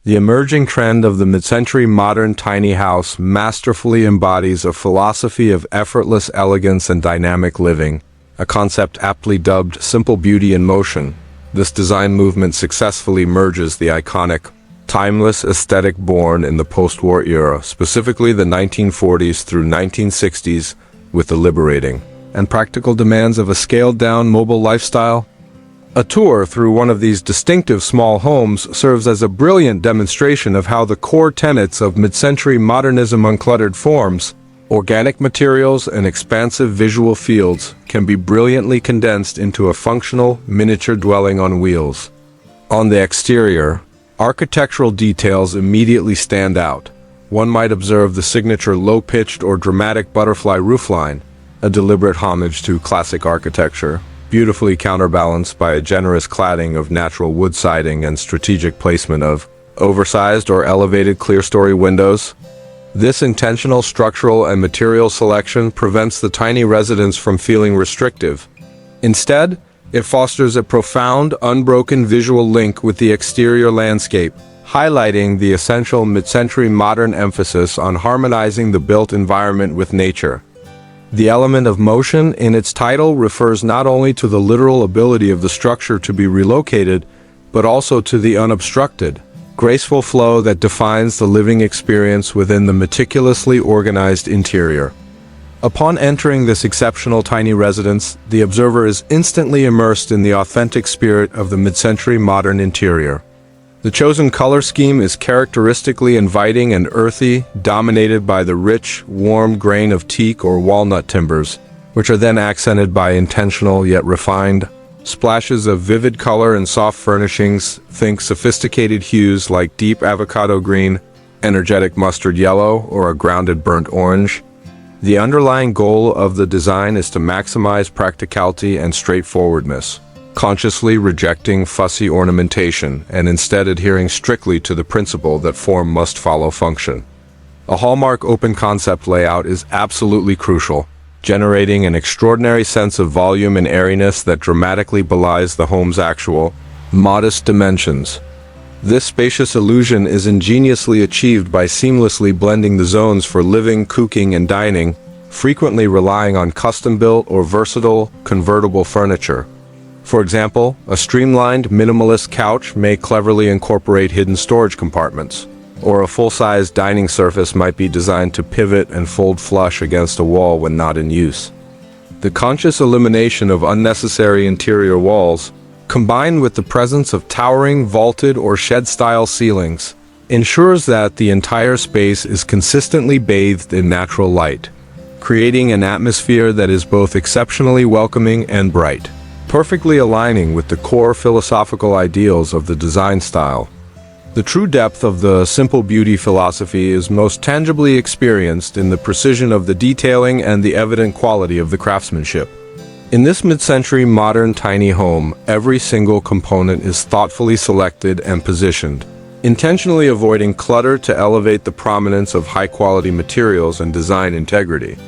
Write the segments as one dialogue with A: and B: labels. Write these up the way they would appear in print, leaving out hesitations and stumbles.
A: The emerging trend of the mid-century modern tiny house masterfully embodies a philosophy of effortless elegance and dynamic living, a concept aptly dubbed simple beauty in motion. This design movement successfully merges the iconic, timeless aesthetic born in the post-war era, specifically the 1940s through 1960s, with the liberating and practical demands of a scaled-down mobile lifestyle. A tour through one of these distinctive small homes serves as a brilliant demonstration of how the core tenets of mid-century modernism uncluttered forms, organic materials, and expansive visual fields can be brilliantly condensed into a functional, miniature dwelling on wheels. On the exterior, architectural details immediately stand out. One might observe the signature low-pitched or dramatic butterfly roofline, a deliberate homage to classic architecture, beautifully counterbalanced by a generous cladding of natural wood siding and strategic placement of oversized or elevated clerestory windows. This intentional structural and material selection prevents the tiny residence from feeling restrictive. Instead, it fosters a profound, unbroken visual link with the exterior landscape, highlighting the essential mid-century modern emphasis on harmonizing the built environment with nature. The element of motion in its title refers not only to the literal ability of the structure to be relocated, but also to the unobstructed, graceful flow that defines the living experience within the meticulously organized interior. Upon entering this exceptional tiny residence, the observer is instantly immersed in the authentic spirit of the mid-century modern interior. The chosen color scheme is characteristically inviting and earthy, dominated by the rich, warm grain of teak or walnut timbers, which are then accented by intentional yet refined splashes of vivid color and soft furnishings. Think sophisticated hues like deep avocado green, energetic mustard yellow, or a grounded burnt orange. The underlying goal of the design is to maximize practicality and straightforwardness, consciously rejecting fussy ornamentation and instead adhering strictly to the principle that form must follow function. A hallmark open concept layout is absolutely crucial, generating an extraordinary sense of volume and airiness that dramatically belies the home's actual, modest dimensions. This spacious illusion is ingeniously achieved by seamlessly blending the zones for living, cooking, and dining, frequently relying on custom-built or versatile, convertible furniture. For example, a streamlined, minimalist couch may cleverly incorporate hidden storage compartments, or a full-size dining surface might be designed to pivot and fold flush against a wall when not in use. The conscious elimination of unnecessary interior walls, combined with the presence of towering, vaulted, or shed-style ceilings, ensures that the entire space is consistently bathed in natural light, creating an atmosphere that is both exceptionally welcoming and bright, perfectly aligning with the core philosophical ideals of the design style. The true depth of the simple beauty philosophy is most tangibly experienced in the precision of the detailing and the evident quality of the craftsmanship. In this mid-century modern tiny home, every single component is thoughtfully selected and positioned, intentionally avoiding clutter to elevate the prominence of high-quality materials and design integrity.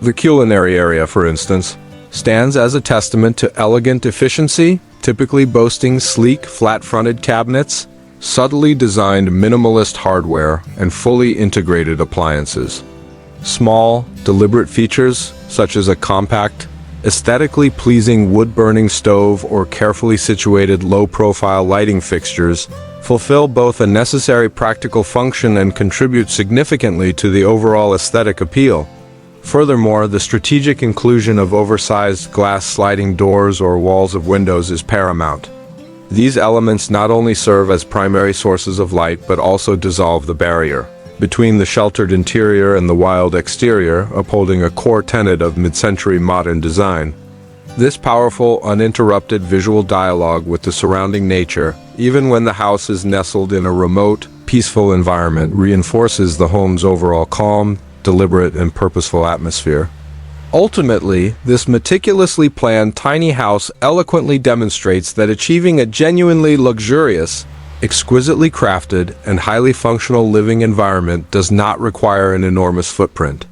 A: The culinary area, for instance, stands as a testament to elegant efficiency, typically boasting sleek, flat-fronted cabinets, subtly designed minimalist hardware, and fully integrated appliances. Small, deliberate features, such as a compact, aesthetically pleasing wood-burning stove or carefully situated low-profile lighting fixtures, fulfill both a necessary practical function and contribute significantly to the overall aesthetic appeal. Furthermore, the strategic inclusion of oversized glass sliding doors or walls of windows is paramount. These elements not only serve as primary sources of light but also dissolve the barrier between the sheltered interior and the wild exterior, upholding a core tenet of mid-century modern design. This powerful, uninterrupted visual dialogue with the surrounding nature, even when the house is nestled in a remote, peaceful environment, reinforces the home's overall calm, deliberate, and purposeful atmosphere. Ultimately, this meticulously planned tiny house eloquently demonstrates that achieving a genuinely luxurious, exquisitely crafted, and highly functional living environment does not require an enormous footprint.